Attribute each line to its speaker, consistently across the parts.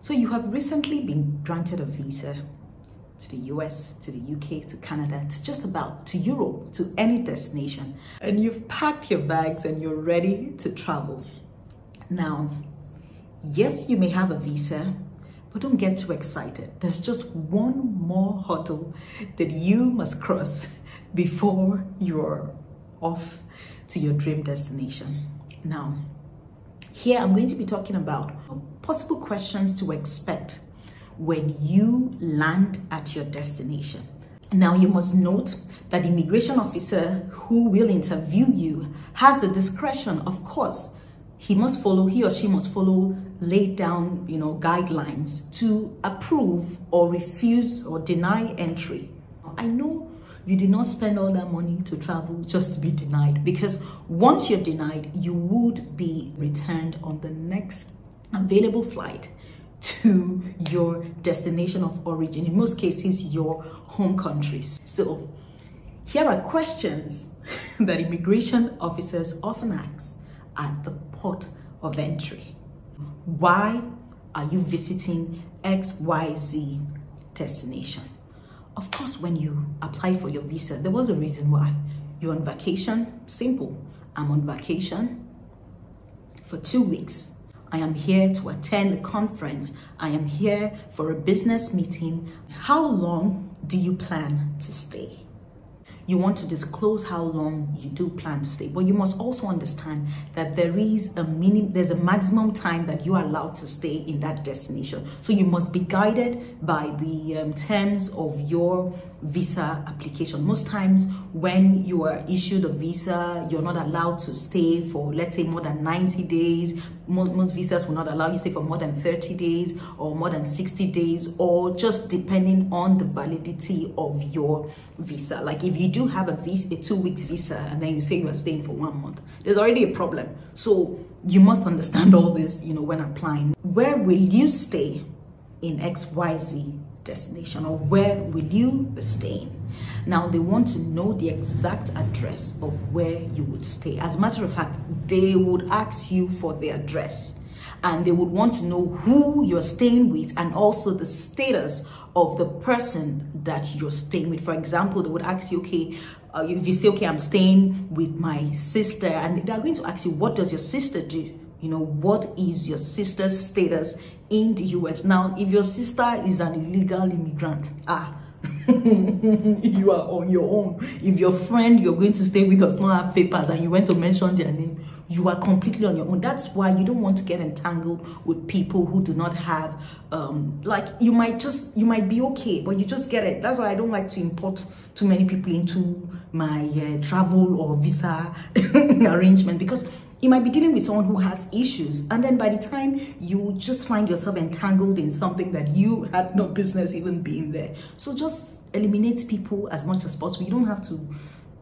Speaker 1: So you have recently been granted a visa to the US, to the UK, to Canada, to just about to Europe, to any destination. And you've packed your bags and you're ready to travel. Now, yes, you may have a visa, but don't get too excited. There's just one more hurdle that you must cross before you're off to your dream destination. Now, here I'm going to be talking about possible questions to expect when you land at your destination. Now, you must note that the immigration officer who will interview you has the discretion, of course. He or she must follow laid down, guidelines to approve or refuse or deny entry. I know you did not spend all that money to travel just to be denied, because once you're denied, you would be returned on the next available flight to your destination of origin, in most cases your home countries. So here are questions that immigration officers often ask at the port of entry. Why are you visiting XYZ destination? Of course, when you applied for your visa, there was a reason why. You're on vacation. Simple. I'm on vacation for 2 weeks. I am here to attend a conference. I am here for a business meeting. How long do you plan to stay? You want to disclose how long you do plan to stay, but you must also understand that there's a maximum time that you are allowed to stay in that destination. So you must be guided by the terms of your visa application. Most times when you are issued a visa, you're not allowed to stay for, let's say, more than 90 days. Most visas will not allow you to stay for more than 30 days or more than 60 days, or just depending on the validity of your visa. Like if you do have a 2 weeks visa and then you say you are staying for 1 month, there's already a problem. So you must understand all this, when applying. Where will you stay in XYZ destination, or where will you be staying? Now, they want to know the exact address of where you would stay. As a matter of fact, they would ask you for the address, and they would want to know who you're staying with and also the status of the person that you're staying with. For example, they would ask you, okay, if you say, okay, I'm staying with my sister, and they're going to ask you, what does your sister do? What is your sister's status in the US? Now, if your sister is an illegal immigrant, you are on your own. If your friend you're going to stay with does not have papers and you went to mention their name, you are completely on your own. That's why you don't want to get entangled with people who do not have, you might be okay, but you just get it. That's why I don't like to import too many people into my travel or visa arrangement, because you might be dealing with someone who has issues, and then by the time you just find yourself entangled in something that you had no business even being there. So just eliminate people as much as possible. You don't have to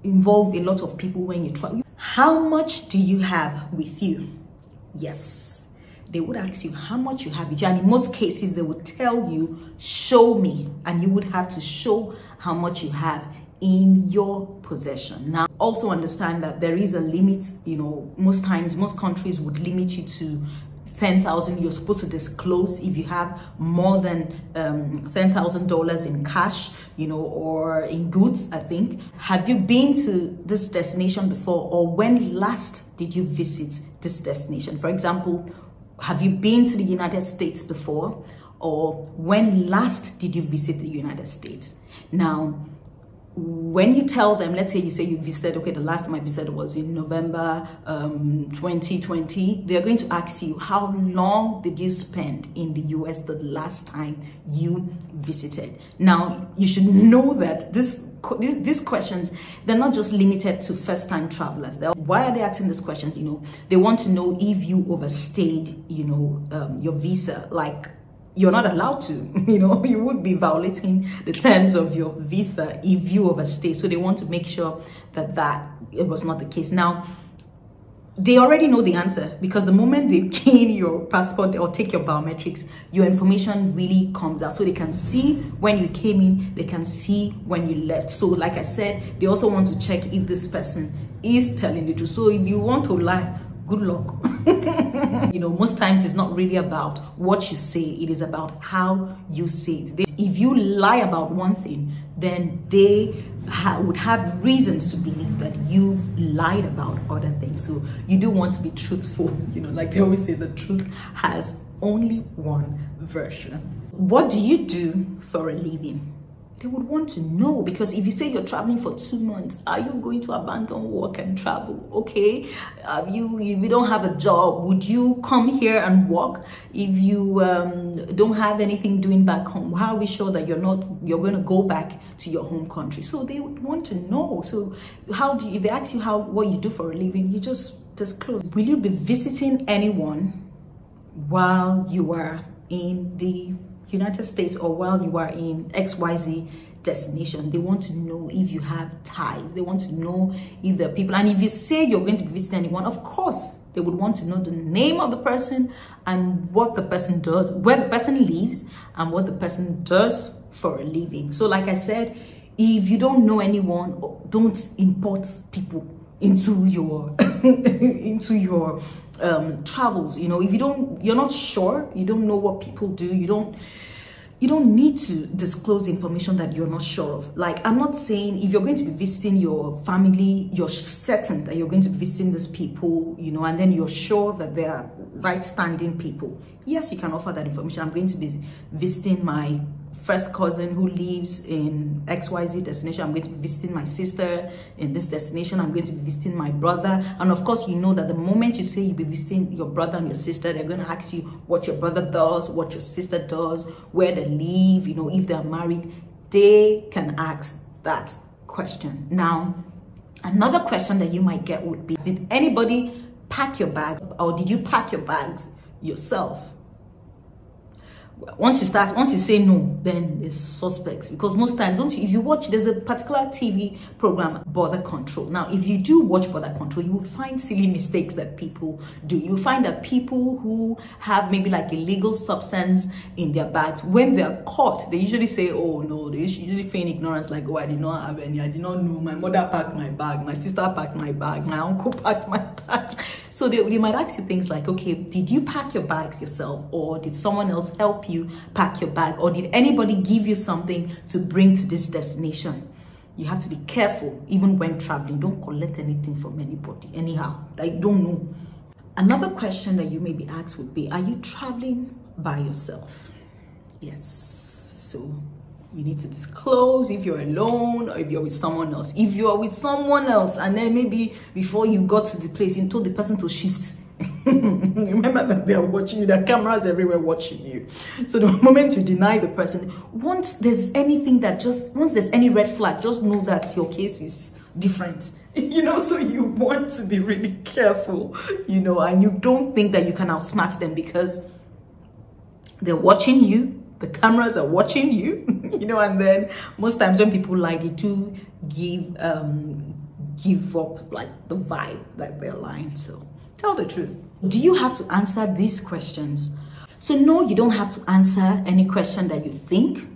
Speaker 1: involve a lot of people when you travel. How much do you have with you? Yes, they would ask you how much you have with you, and in most cases they would tell you, show me, and you would have to show how much you have in your possession. Now, also understand that there is a limit. Most times, most countries would limit you to 10,000. You're supposed to disclose if you have more than $10,000 in cash, or in goods, I think. Have you been to this destination before, or when last did you visit this destination? For example, have you been to the United States before, or when last did you visit the United States? Now, when you tell them, let's say you visited, okay, the last time I visited was in November 2020, they're going to ask you, how long did you spend in the US the last time you visited? Now, you should know that these questions, they're not just limited to first-time travelers. Why are they asking these questions? They want to know if you overstayed, your visa. Like, you're not allowed to, you would be violating the terms of your visa if you overstay. So they want to make sure that it was not the case. Now, they already know the answer, because the moment they key in your passport or take your biometrics, your information really comes out. So they can see when you came in, they can see when you left. So like I said, they also want to check if this person is telling the truth. So if you want to lie, good luck. You know, most times it's not really about what you say, it is about how you say it. If you lie about one thing, then they would have reasons to believe that you've lied about other things. So you do want to be truthful. You know, like they always say, the truth has only one version. What do you do for a living? They would want to know, because if you say you're traveling for 2 months, are you going to abandon work and travel? Okay. If you don't have a job, would you come here and work? If you don't have anything doing back home, how are we sure that you're going to go back to your home country? So they would want to know. So if they ask you what you do for a living, you just disclose. Will you be visiting anyone while you are in the United States or while you are in XYZ destination? They want to know if you have ties. They want to know if there are people. And if you say you're going to be visiting anyone, of course, they would want to know the name of the person and what the person does, where the person lives, and what the person does for a living. So like I said, if you don't know anyone, don't import people into your travels. You know, if you're not sure, you don't know what people do, you don't need to disclose information that you're not sure of. Like, I'm not saying if you're going to be visiting your family, you're certain that you're going to be visiting these people, you know, and then you're sure that they are right standing people. Yes, you can offer that information. I'm going to be visiting my first cousin who lives in XYZ destination. I'm going to be visiting my sister in this destination. I'm going to be visiting my brother. And of course, you know that the moment you say you'll be visiting your brother and your sister, they're going to ask you what your brother does, what your sister does, where they live, you know, if they're married. They can ask that question. Now, another question that you might get would be, did anybody pack your bags, or did you pack your bags yourself? Once you say no, then there's suspects, because most times, if you watch, there's a particular TV program, Border Control. Now, if you do watch Border Control, you will find silly mistakes that people do. You find that people who have maybe like illegal substance in their bags, when they're caught, they usually say, oh no, they usually feign ignorance, like, oh, I did not have any, I did not know, my mother packed my bag, my sister packed my bag, my uncle packed my bags. So they might ask you things like, okay, did you pack your bags yourself, or did someone else help you pack your bag, or did anybody give you something to bring to this destination? You have to be careful even when traveling. Don't collect anything from anybody anyhow. I don't know. Another question that you may be asked would be, are you traveling by yourself? Yes. So you need to disclose if you're alone or if you're with someone else. If you are with someone else and then maybe before you got to the place, you told the person to shift. Remember that they are watching you, there are cameras everywhere watching you. So the moment you deny the person, once there's any red flag, just know that your case is different. You know, so you want to be really careful, you know, and you don't think that you can outsmart them because they're watching you. The cameras are watching you, you know, and then most times when people lie, they do give up like the vibe that they're lying. So tell the truth. Do you have to answer these questions? So no, you don't have to answer any question that you think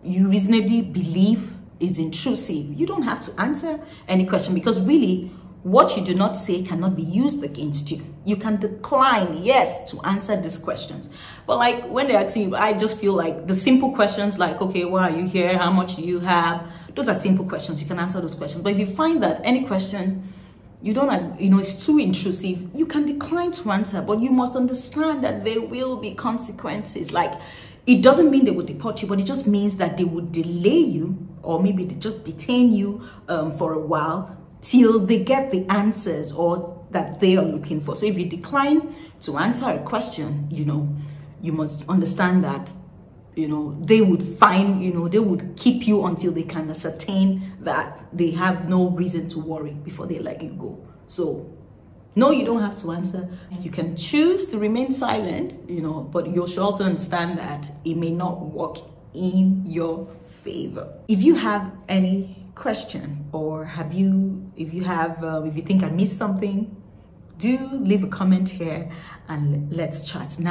Speaker 1: you reasonably believe is intrusive. You don't have to answer any question, because really what you do not say cannot be used against you. You can decline, yes, to answer these questions. But like when they're asking you, I just feel like the simple questions like, okay, why are you here? How much do you have? Those are simple questions. You can answer those questions. But if you find that any question you don't, you know, it's too intrusive, you can decline to answer. But you must understand that there will be consequences. Like, it doesn't mean they will deport you, but it just means that they would delay you, or maybe they just detain you for a while till they get the answers or that they are looking for. So if you decline to answer a question, you know, you must understand that, you know, they would find, you know, they would keep you until they can ascertain that they have no reason to worry before they let you go. So no, you don't have to answer. You can choose to remain silent, you know, but you should also understand that it may not work in your favor. If you have any question, or if you think I missed something, do leave a comment here and let's chat now.